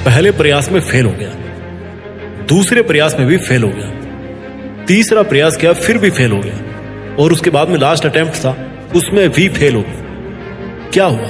पहले प्रयास में फेल हो गया, दूसरे प्रयास में भी फेल हो गया, तीसरा प्रयास किया फिर भी फेल हो गया, और उसके बाद में लास्ट अटेम्प्ट था उसमें भी फेल हो गया। क्या हुआ?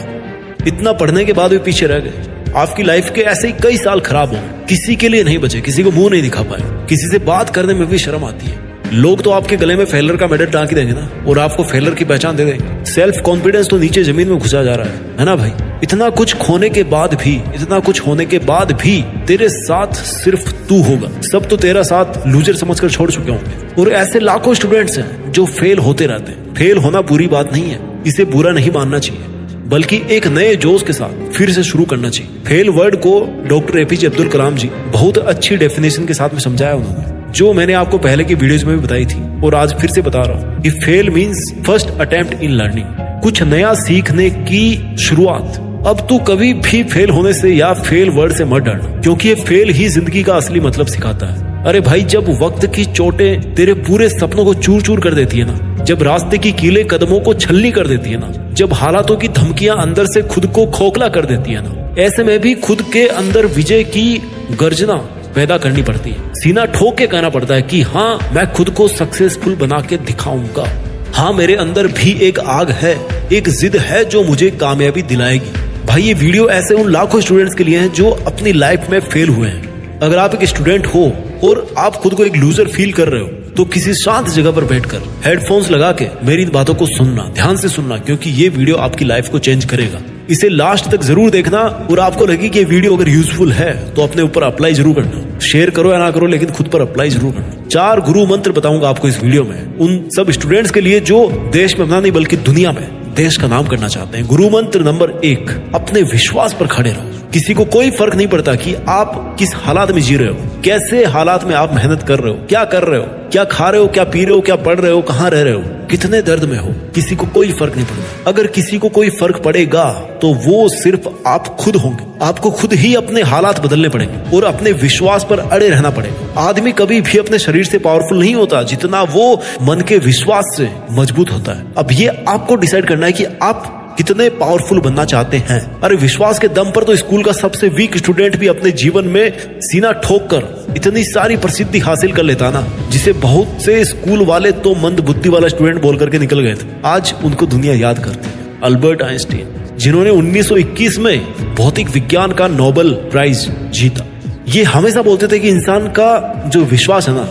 इतना पढ़ने के बाद भी पीछे रह गए। आपकी लाइफ के ऐसे ही कई साल खराब हो, किसी के लिए नहीं बचे, किसी को मुंह नहीं दिखा पाए, किसी से बात करने में भी शर्म आती है। लोग तो आपके गले में फेलर का मेडल टांग देंगे ना, और आपको फेलर की पहचान दे देंगे। सेल्फ कॉन्फिडेंस तो नीचे जमीन में घुसा जा रहा है ना भाई। इतना कुछ खोने के बाद भी, इतना कुछ होने के बाद भी तेरे साथ सिर्फ तू होगा। सब तो तेरा साथ लूजर समझकर छोड़ चुके होंगे। और ऐसे लाखों स्टूडेंट्स हैं जो फेल होते रहते हैं। फेल होना बुरी बात नहीं है, इसे बुरा नहीं मानना चाहिए, बल्कि एक नए जोश के साथ फिर से शुरू करना चाहिए। फेल वर्ड को डॉक्टर एपीजे अब्दुल कलाम जी बहुत अच्छी डेफिनेशन के साथ में समझाया उन्होंने, जो मैंने आपको पहले की वीडियोस में भी बताई थी और आज फिर से बता रहा हूँ कि fail means first attempt in learning, कुछ नया सीखने की शुरुआत। अब तू कभी भी फेल होने से या फेल वर्ड से मत डरना, क्योंकि ये फेल ही जिंदगी का असली मतलब सिखाता है। अरे भाई, जब वक्त की चोटें तेरे पूरे सपनों को चूर चूर कर देती है ना, जब रास्ते की कीलें कदमों को छलनी कर देती है ना, जब हालातों की धमकियां अंदर से खुद को खोखला कर देती है ना, ऐसे में भी खुद के अंदर विजय की गर्जना पैदा करनी पड़ती है। सीना ठोक के कहना पड़ता है कि हाँ, मैं खुद को सक्सेसफुल बना के दिखाऊंगा। हाँ, मेरे अंदर भी एक आग है, एक जिद है जो मुझे कामयाबी दिलाएगी। भाई, ये वीडियो ऐसे उन लाखों स्टूडेंट्स के लिए है जो अपनी लाइफ में फेल हुए हैं। अगर आप एक स्टूडेंट हो और आप खुद को एक लूजर फील कर रहे हो, तो किसी शांत जगह पर बैठकर हेडफोन्स लगा के मेरी बातों को सुनना, ध्यान से सुनना, क्योंकि ये वीडियो आपकी लाइफ को चेंज करेगा। इसे लास्ट तक जरूर देखना, और आपको लगे कि ये वीडियो अगर यूजफुल है तो अपने ऊपर अप्लाई जरूर करना। शेयर करो या ना करो, लेकिन खुद पर अप्लाई जरूर करना। 4 गुरु मंत्र बताऊंगा आपको इस वीडियो में, उन सब स्टूडेंट्स के लिए जो देश में अपना नहीं बल्कि दुनिया में देश का नाम करना चाहते हैं। गुरु मंत्र नंबर 1, अपने विश्वास पर खड़े रहो। किसी को कोई फर्क नहीं पड़ता कि आप किस हालात में जी रहे हो, कैसे हालात में आप मेहनत कर रहे हो, क्या कर रहे हो, क्या खा रहे हो, क्या पी रहे हो, क्या पढ़ रहे हो, कहाँ रह रहे हो, कितने दर्द में हो, किसी को कोई फर्क नहीं पड़ता। अगर किसी को कोई फर्क पड़ेगा तो वो सिर्फ आप खुद होंगे। आपको खुद ही अपने हालात बदलने पड़ेंगे और अपने विश्वास पर अड़े रहना पड़ेगा। आदमी कभी भी अपने शरीर से पावरफुल नहीं होता जितना वो मन के विश्वास से मजबूत होता है। अब ये आपको डिसाइड करना है कि आप कितने पावरफुल बनना चाहते हैं। अरे, विश्वास के दम पर तो स्कूल का सबसे वीक स्टूडेंट भी अपने जीवन में सीना ठोक कर इतनी सारी प्रसिद्धि हासिल कर लेता ना, जिसे बहुत से स्कूल वाले तो मंद बुद्धि वाला स्टूडेंट बोल करके निकल गए थे। आज उनको दुनिया याद करती है। अल्बर्ट आइंस्टीन, जिन्होंने 1921 में भौतिक विज्ञान का नोबेल प्राइज जीता, ये हमेशा बोलते थे कि इंसान का जो विश्वास है ना,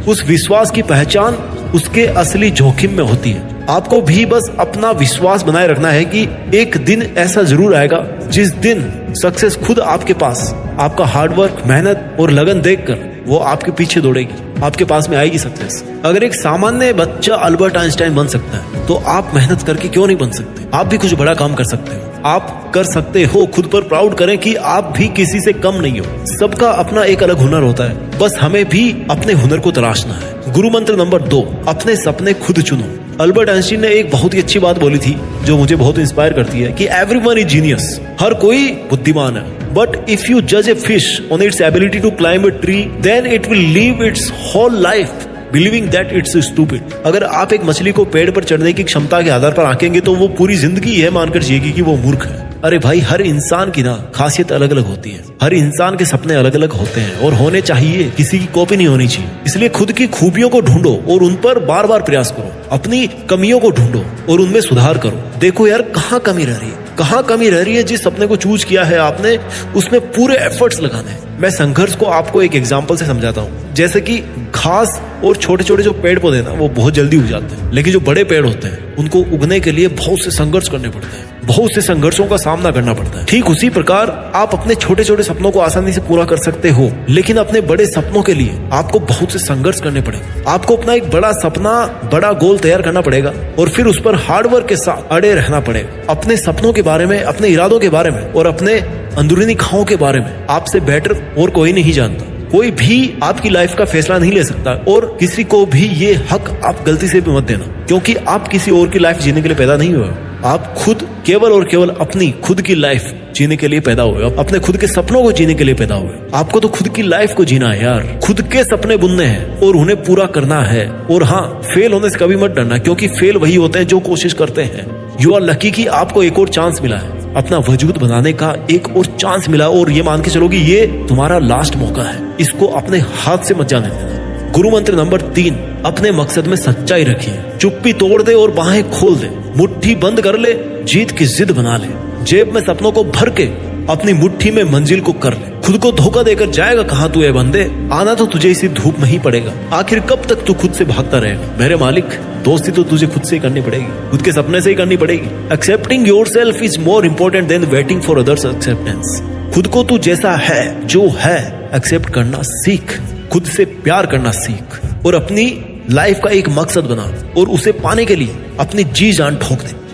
उस विश्वास की पहचान उसके असली जोखिम में होती है। आपको भी बस अपना विश्वास बनाए रखना है कि एक दिन ऐसा जरूर आएगा जिस दिन सक्सेस खुद आपके पास, आपका हार्डवर्क, मेहनत और लगन देखकर वो आपके पीछे दौड़ेगी, आपके पास में आएगी सक्सेस। अगर एक सामान्य बच्चा अल्बर्ट आइंस्टाइन बन सकता है, तो आप मेहनत करके क्यों नहीं बन सकते? आप भी कुछ बड़ा काम कर सकते हो, आप कर सकते हो। खुद पर प्राउड करें कि आप भी किसी से कम नहीं हो। सबका अपना एक अलग हुनर होता है, बस हमें भी अपने हुनर को तलाशना है। गुरु मंत्र नंबर 2, अपने सपने खुद चुनो। अल्बर्ट आइंस्टीन ने एक बहुत ही अच्छी बात बोली थी जो मुझे बहुत इंस्पायर करती है कि एवरीवन इज जीनियस, हर कोई बुद्धिमान है, बट इफ यू जज a fish on its ability to climb a tree, then it will live its whole life believing that it's stupid. अगर आप एक मछली को पेड़ पर चढ़ने की क्षमता के आधार पर आंकेंगे तो वो पूरी जिंदगी यह मानकर जिएगी कि वो मूर्ख है। अरे भाई, हर इंसान की ना खासियत अलग अलग होती है, हर इंसान के सपने अलग अलग होते हैं और होने चाहिए, किसी की कॉपी नहीं होनी चाहिए। इसलिए खुद की खूबियों को ढूंढो और उन पर बार बार प्रयास करो। अपनी कमियों को ढूंढो और उनमें सुधार करो। देखो यार, कहाँ कमी रह रही है, कहाँ कमी रह रही है। जिस सपने को चूज किया है आपने, उसमें पूरे एफर्ट्स लगाने हैं। मैं संघर्ष को आपको एक एग्जांपल से समझाता हूँ। जैसे कि घास और छोटे छोटे जो पेड़ पौधे ना, वो बहुत जल्दी उग जाते हैं, लेकिन जो बड़े पेड़ होते हैं उनको उगने के लिए बहुत से संघर्ष करने पड़ते हैं, बहुत से संघर्षों का सामना करना पड़ता है। ठीक उसी प्रकार आप अपने छोटे छोटे सपनों को आसानी से पूरा कर सकते हो, लेकिन अपने बड़े सपनों के लिए आपको बहुत से संघर्ष करने पड़ेंगे। आपको अपना एक बड़ा सपना, बड़ा गोल तैयार करना पड़ेगा और फिर उस पर हार्डवर्क के साथ अड़े रहना पड़ेगा। अपने सपनों के बारे में, अपने इरादों के बारे में और अपने अंदरूनी खाओं के बारे में आपसे बेटर और कोई नहीं जानता। कोई भी आपकी लाइफ का फैसला नहीं ले सकता और किसी को भी ये हक आप गलती से भी मत देना, क्योंकि आप किसी और की लाइफ जीने के लिए पैदा नहीं हुए। आप खुद केवल और केवल अपनी खुद की लाइफ जीने के लिए पैदा हुए, अपने खुद के सपनों को जीने के लिए पैदा हुए। आपको तो खुद की लाइफ को जीना है यार, खुद के सपने बुनने हैं और उन्हें पूरा करना है। और हाँ, फेल होने से कभी मत डरना, क्योंकि फेल वही होते हैं जो कोशिश करते हैं। यू आर लकी कि आपको एक और चांस मिला है। अपना वजूद बनाने का एक और चांस मिला और ये मान के चलो कि ये तुम्हारा लास्ट मौका है, इसको अपने हाथ से मत जाने देना। गुरु मंत्र नंबर 3, अपने मकसद में सच्चाई रखिए। चुप्पी तोड़ दे और बाहें खोल दे, मुट्ठी बंद कर ले, जीत की जिद बना ले, जेब में सपनों को भर के अपनी मुट्ठी में मंजिल को कर ले। खुद को धोखा देकर जाएगा कहां तू है बंदे, आना तो तुझे इसी धूप में ही पड़ेगा। आखिर कब तक तू खुद से भागता रहेगा मेरे मालिक, दोस्ती तो तुझे खुद से ही करनी पड़ेगी, खुद के सपने से ही करनी पड़ेगी। Accepting yourself is more important then waiting for others acceptance. खुद को तू जैसा है, जो है, एक्सेप्ट करना सीख, खुद से प्यार करना सीख और अपनी लाइफ का एक मकसद बना और उसे पाने के लिए अपनी जी जान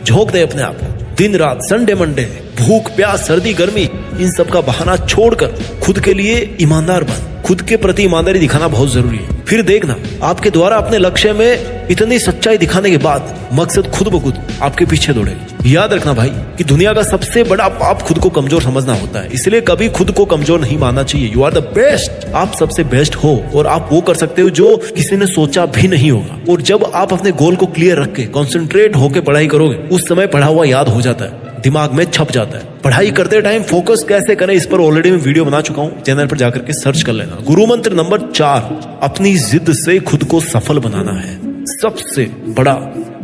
झोंक दे अपने आप को। दिन रात, संडे मंडे, भूख प्यास, सर्दी गर्मी, इन सब का बहाना छोड़कर खुद के लिए ईमानदार बन। खुद के प्रति ईमानदारी दिखाना बहुत जरूरी है। फिर देखना आपके द्वारा अपने लक्ष्य में इतनी सच्चाई दिखाने के बाद मकसद खुद ब खुद आपके पीछे दौड़ेगा। याद रखना भाई कि दुनिया का सबसे बड़ा पाप खुद को कमजोर समझना होता है, इसलिए कभी खुद को कमजोर नहीं मानना चाहिए। यू आर द बेस्ट, आप सबसे बेस्ट हो और आप वो कर सकते हो जो किसी ने सोचा भी नहीं होगा। और जब आप अपने गोल को क्लियर रख के कॉन्सेंट्रेट होकर पढ़ाई करोगे, उस समय पढ़ा हुआ याद हो जाता है, दिमाग में छप जाता है। पढ़ाई करते टाइम फोकस कैसे करें, इस पर ऑलरेडी मैं वीडियो बना चुका हूं, चैनल पर जाकर के सर्च कर लेना। गुरु मंत्र नंबर 4, अपनी जिद से खुद को सफल बनाना है। सबसे बड़ा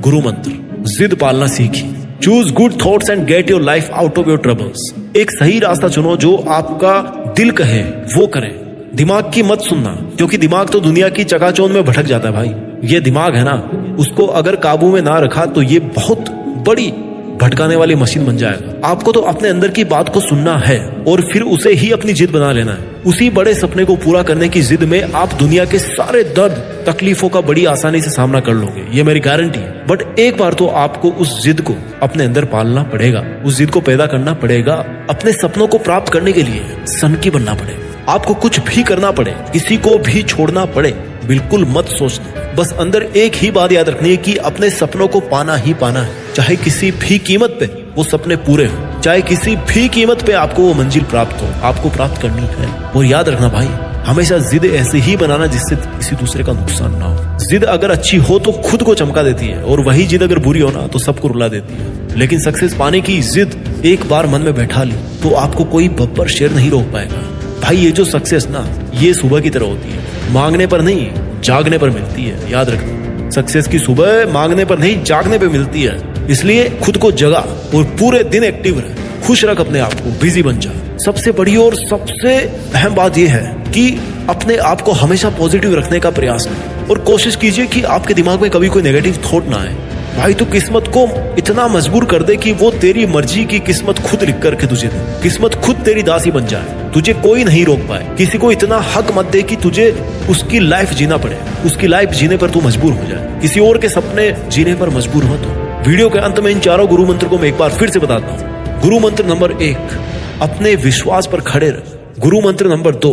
गुरु मंत्र, जिद पालना सीखिए। Choose good thoughts and get your life out of your troubles. एक सही रास्ता चुनो, जो आपका दिल कहे वो करें। दिमाग की मत सुनना, क्योंकि दिमाग तो दुनिया की चकाचौंध में भटक जाता है भाई। ये दिमाग है ना, उसको अगर काबू में ना रखा तो ये बहुत बड़ी भटकाने वाली मशीन बन जाएगा। आपको तो अपने अंदर की बात को सुनना है और फिर उसे ही अपनी जिद बना लेना है। उसी बड़े सपने को पूरा करने की जिद में आप दुनिया के सारे दर्द तकलीफों का बड़ी आसानी से सामना कर लोगे, ये मेरी गारंटी है। बट एक बार तो आपको उस जिद को अपने अंदर पालना पड़ेगा, उस जिद को पैदा करना पड़ेगा। अपने सपनों को प्राप्त करने के लिए सनकी बनना पड़ेगा। आपको कुछ भी करना पड़े, किसी को भी छोड़ना पड़े, बिल्कुल मत सोचना। बस अंदर एक ही बात याद रखनी है कि अपने सपनों को पाना ही पाना है, चाहे किसी भी कीमत पे वो सपने पूरे हो, चाहे किसी भी कीमत पे आपको वो मंजिल प्राप्त हो, आपको प्राप्त करनी है। और याद रखना भाई, हमेशा जिद ऐसे ही बनाना जिससे किसी दूसरे का नुकसान ना हो। जिद अगर अच्छी हो तो खुद को चमका देती है, और वही जिद अगर बुरी हो ना तो सबको रुला देती है। लेकिन सक्सेस पाने की जिद एक बार मन में बैठा ली तो आपको कोई बब्बर शेर नहीं रोक पाएगा। भाई ये जो सक्सेस ना, ये सुबह की तरह होती है, मांगने पर नहीं जागने पर मिलती है। याद रखना, सक्सेस की सुबह मांगने पर नहीं जागने पर मिलती है। इसलिए खुद को जगा और पूरे दिन एक्टिव रहे, खुश रख अपने आप को, बिजी बन जा। सबसे बड़ी और सबसे अहम बात यह है कि अपने आप को हमेशा पॉजिटिव रखने का प्रयास करें और कोशिश कीजिए कि आपके दिमाग में कभी कोई नेगेटिव थॉट ना आए। भाई तू किस्मत को इतना मजबूर कर दे कि वो तेरी मर्जी की किस्मत खुद लिख करके तुझे दे, किस्मत खुद तेरी दासी बन जाए, तुझे कोई नहीं रोक पाए। किसी को इतना हक मत दे कि तुझे उसकी लाइफ जीना पड़े, उसकी लाइफ जीने पर तू मजबूर हो जाए, किसी और के सपने जीने पर मजबूर मत हो। वीडियो के अंत में इन चारों गुरु मंत्र को मैं एक बार फिर से बताता हूँ। गुरु मंत्र नंबर 1, अपने विश्वास पर खड़े रह। गुरु मंत्र नंबर 2,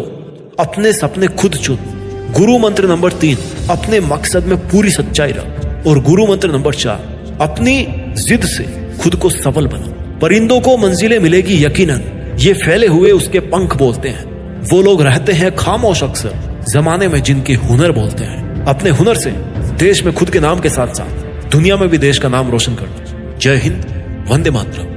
अपने सपने खुद चुन। गुरु मंत्र नंबर 3, अपने मकसद में पूरी सच्चाई रख। और गुरु मंत्र नंबर 4, अपनी जिद से खुद को सफल बना। परिंदों को मंजिलें मिलेगी यकीनन, ये फैले हुए उसके पंख बोलते हैं। वो लोग रहते हैं खामोश अक्सर, जमाने में जिनके हुनर बोलते हैं। अपने हुनर से देश में खुद के नाम के साथ साथ दुनिया में भी देश का नाम रोशन करना। जय हिंद, वंदे मातरम।